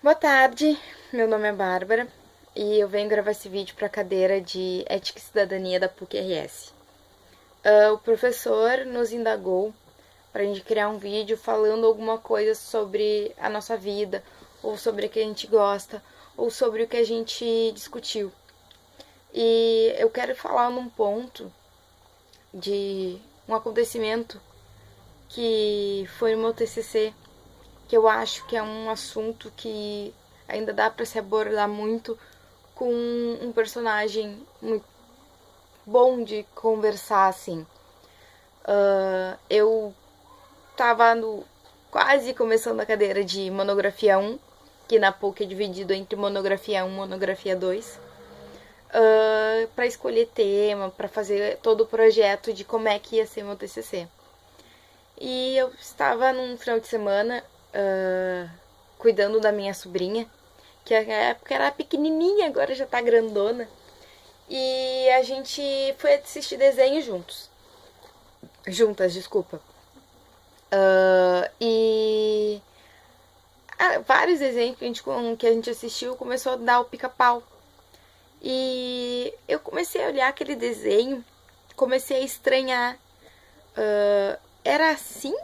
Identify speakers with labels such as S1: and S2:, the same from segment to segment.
S1: Boa tarde, meu nome é Bárbara e eu venho gravar esse vídeo para a cadeira de Ética e Cidadania da PUC-RS. O professor nos indagou para a gente criar um vídeo falando alguma coisa sobre a nossa vida, ou sobre o que a gente gosta, ou sobre o que a gente discutiu. E eu quero falar num ponto de um acontecimento que foi no meu TCC, que eu acho que é um assunto que ainda dá para se abordar muito com um personagem muito bom de conversar, assim. Eu tava quase começando a cadeira de monografia 1, que na PUC é dividido entre monografia 1 e monografia 2, para escolher tema, para fazer todo o projeto de como é que ia ser meu TCC. E eu estava num final de semana cuidando da minha sobrinha, que na época era pequenininha, agora já tá grandona. E a gente foi assistir desenho juntos. Juntas, desculpa. E vários desenhos que a gente assistiu começou a dar o pica-pau. E eu comecei a olhar aquele desenho, comecei a estranhar. Era assim?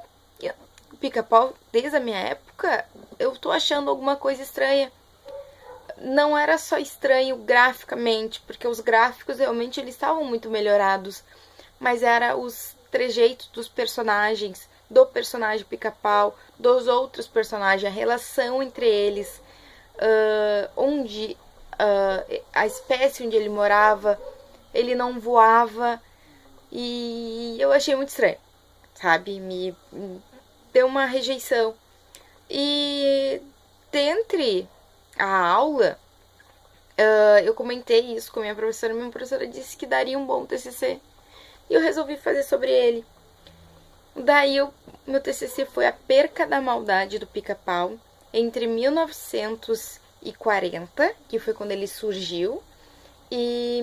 S1: O pica-pau, desde a minha época, eu tô achando alguma coisa estranha. Não era só estranho graficamente, porque os gráficos realmente eles estavam muito melhorados, mas era os trejeitos dos personagens, do personagem pica-pau, dos outros personagens, a relação entre eles, onde a espécie onde ele morava, ele não voava, e eu achei muito estranho, sabe? Me deu uma rejeição. E dentre a aula, eu comentei isso com minha professora disse que daria um bom TCC, e eu resolvi fazer sobre ele. Daí, meu TCC foi a perca da maldade do pica-pau entre 1940, que foi quando ele surgiu, e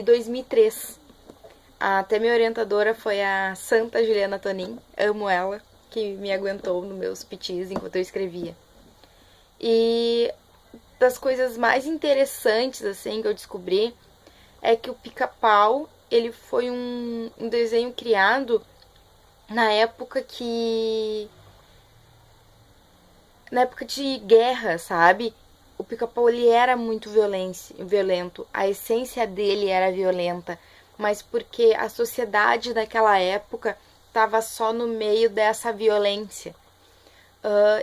S1: 2003. Até minha orientadora foi a Santa Juliana Tonin, amo ela, que me aguentou nos meus pitis enquanto eu escrevia. E das coisas mais interessantes assim que eu descobri é que o pica-pau ele foi um desenho criado na época de guerra, sabe? O pica-pau ele era muito violento, a essência dele era violenta, mas porque a sociedade daquela época estava só no meio dessa violência.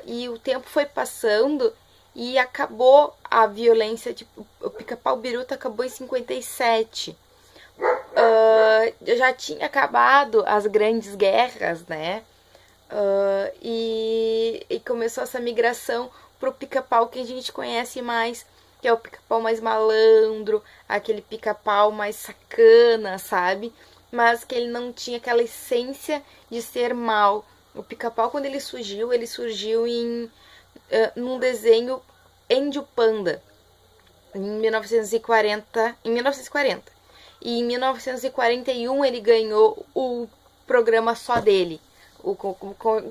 S1: E o tempo foi passando e acabou a violência. Tipo, o pica-pau biruta acabou em 57. Já tinha acabado as grandes guerras, né? E começou essa migração pro pica-pau que a gente conhece mais, que é o pica-pau mais malandro, aquele pica-pau mais sacana, sabe? Mas que ele não tinha aquela essência de ser mal. O pica-pau, quando ele surgiu num desenho Índio Panda, em 1940. E em 1941 ele ganhou o programa só dele,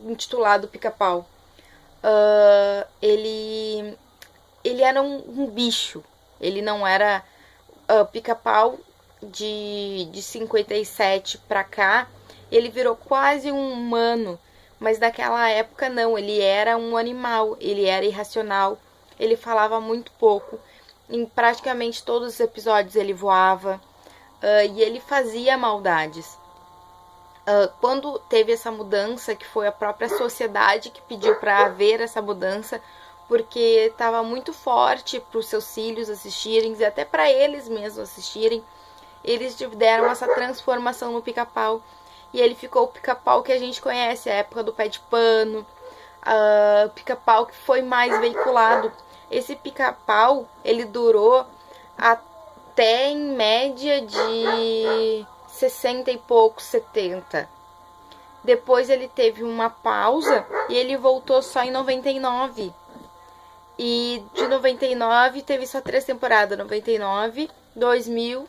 S1: intitulado Pica-Pau. Ele era um bicho, ele não era pica-pau de 57 pra cá, ele virou quase um humano, mas naquela época não, ele era um animal, ele era irracional, ele falava muito pouco, em praticamente todos os episódios ele voava, e ele fazia maldades. Quando teve essa mudança, que foi a própria sociedade que pediu para haver essa mudança, porque estava muito forte para os seus filhos assistirem e até para eles mesmos assistirem, eles deram essa transformação no pica-pau e ele ficou o pica-pau que a gente conhece, a época do pé de pano, o pica-pau que foi mais veiculado. Esse pica-pau ele durou até em média de 60 e poucos, 70. Depois ele teve uma pausa e ele voltou só em 99. E de 99 teve só 3 temporadas, 99, 2000,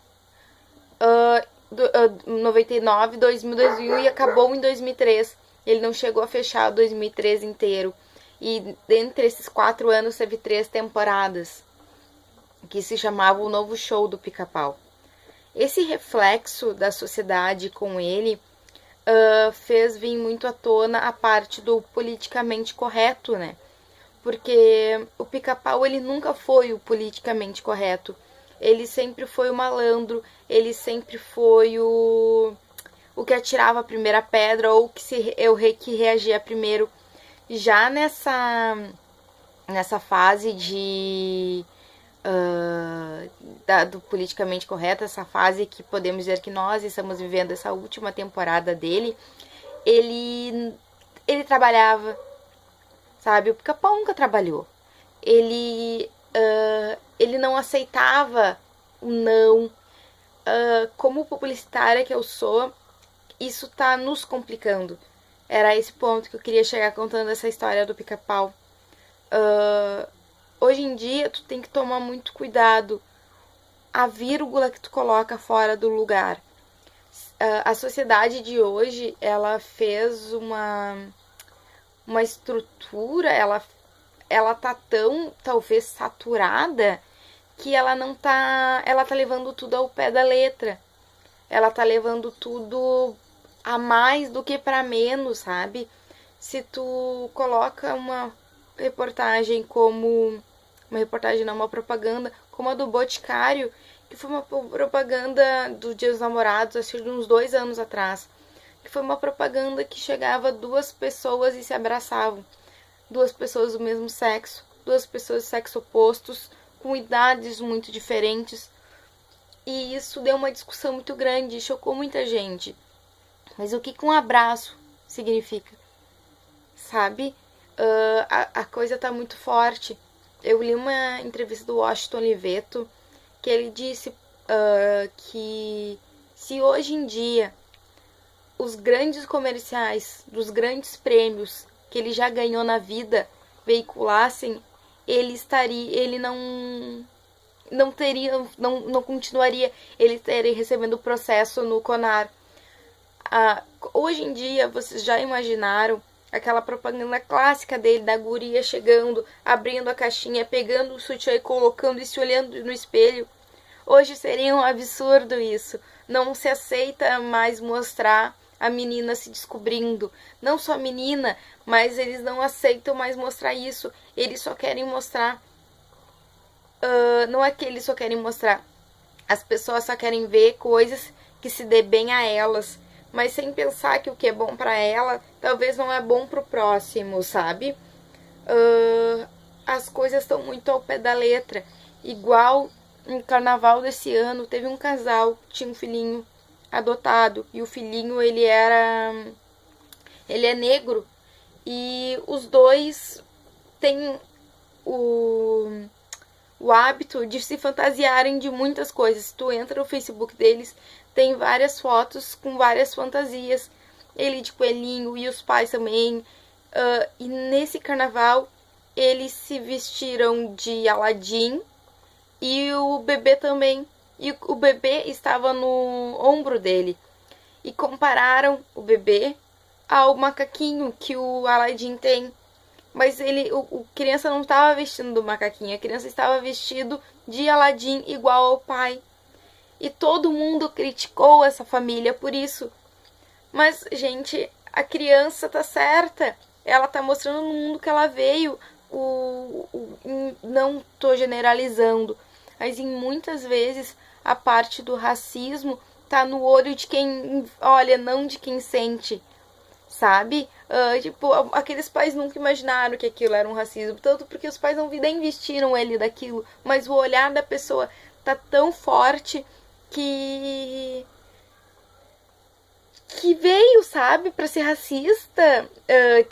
S1: 99, 2000, 2001 e acabou em 2003. Ele não chegou a fechar o 2003 inteiro. E dentre esses 4 anos teve 3 temporadas, que se chamava O Novo Show do Pica-Pau. Esse reflexo da sociedade com ele fez vir muito à tona a parte do politicamente correto, né? Porque o Pica-Pau, ele nunca foi o politicamente correto. Ele sempre foi o malandro, ele sempre foi o que atirava a primeira pedra ou que reagia primeiro. Já nessa fase do politicamente correto, essa fase que podemos dizer que nós estamos vivendo, essa última temporada dele, ele trabalhava, sabe? O Pica-Pau nunca trabalhou. Ele não aceitava o não. Como publicitária que eu sou, isso tá nos complicando. Era esse ponto que eu queria chegar contando essa história do Pica-Pau. Hoje em dia, tu tem que tomar muito cuidado. A vírgula que tu coloca fora do lugar. A sociedade de hoje, ela fez uma estrutura, ela tá tão, talvez, saturada, que ela tá levando tudo ao pé da letra. Ela tá levando tudo a mais do que para menos, sabe? Se tu coloca uma reportagem como... uma propaganda como a do Boticário, que foi uma propaganda do Dia dos Namorados, acho que de uns 2 anos atrás. Que foi uma propaganda que chegava 2 pessoas e se abraçavam. 2 pessoas do mesmo sexo, 2 pessoas de sexo opostos, com idades muito diferentes. E isso deu uma discussão muito grande, chocou muita gente. Mas o que um abraço significa? Sabe? A coisa tá muito forte. Eu li uma entrevista do Washington Oliveto, que ele disse que se hoje em dia os grandes comerciais dos grandes prêmios que ele já ganhou na vida veiculassem, ele não continuaria, ele estaria recebendo processo no CONAR. Hoje em dia, vocês já imaginaram aquela propaganda clássica dele, da guria chegando, abrindo a caixinha, pegando o sutiã e colocando e se olhando no espelho? Hoje seria um absurdo isso. Não se aceita mais mostrar a menina se descobrindo. Não só a menina, mas eles não aceitam mais mostrar isso. Eles só querem mostrar... não é que eles só querem mostrar. As pessoas só querem ver coisas que se dê bem a elas, mas sem pensar que o que é bom pra ela talvez não é bom pro próximo, sabe? As coisas estão muito ao pé da letra. Igual no carnaval desse ano, teve um casal que tinha um filhinho adotado, e o filhinho, ele é negro, e os dois têm o hábito de se fantasiarem de muitas coisas. Se tu entra no Facebook deles, tem várias fotos com várias fantasias. Ele de coelhinho e os pais também. E nesse carnaval, eles se vestiram de Aladim e o bebê também. E o bebê estava no ombro dele. E compararam o bebê ao macaquinho que o Aladim tem. Mas o criança não estava vestindo do macaquinho, a criança estava vestido de Aladim igual ao pai. E todo mundo criticou essa família por isso. Mas, gente, a criança tá certa. Ela tá mostrando no mundo que ela veio. Não tô generalizando, mas em muitas vezes a parte do racismo tá no olho de quem olha, não de quem sente. Sabe? Aqueles pais nunca imaginaram que aquilo era um racismo, tanto porque os pais não nem vestiram ele daquilo, mas o olhar da pessoa tá tão forte que veio, sabe, pra ser racista,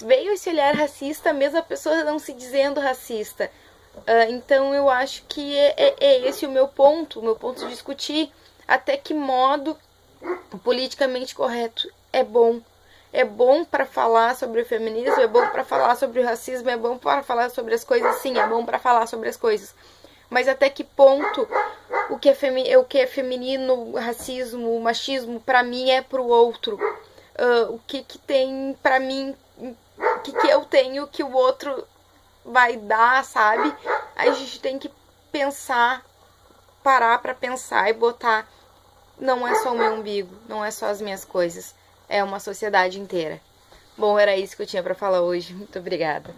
S1: veio esse olhar racista, mesmo a pessoa não se dizendo racista. Então eu acho que é esse o meu ponto de discutir até que modo o politicamente correto é bom. É bom para falar sobre o feminismo, é bom para falar sobre o racismo, é bom para falar sobre as coisas, sim, é bom para falar sobre as coisas. Mas até que ponto o que é feminino, o racismo, o machismo, para mim é pro outro? O que tem para mim, o que eu tenho que o outro vai dar, sabe? A gente tem que pensar, parar pra pensar e botar, não é só o meu umbigo, não é só as minhas coisas, é uma sociedade inteira. Bom, era isso que eu tinha pra falar hoje. Muito obrigada.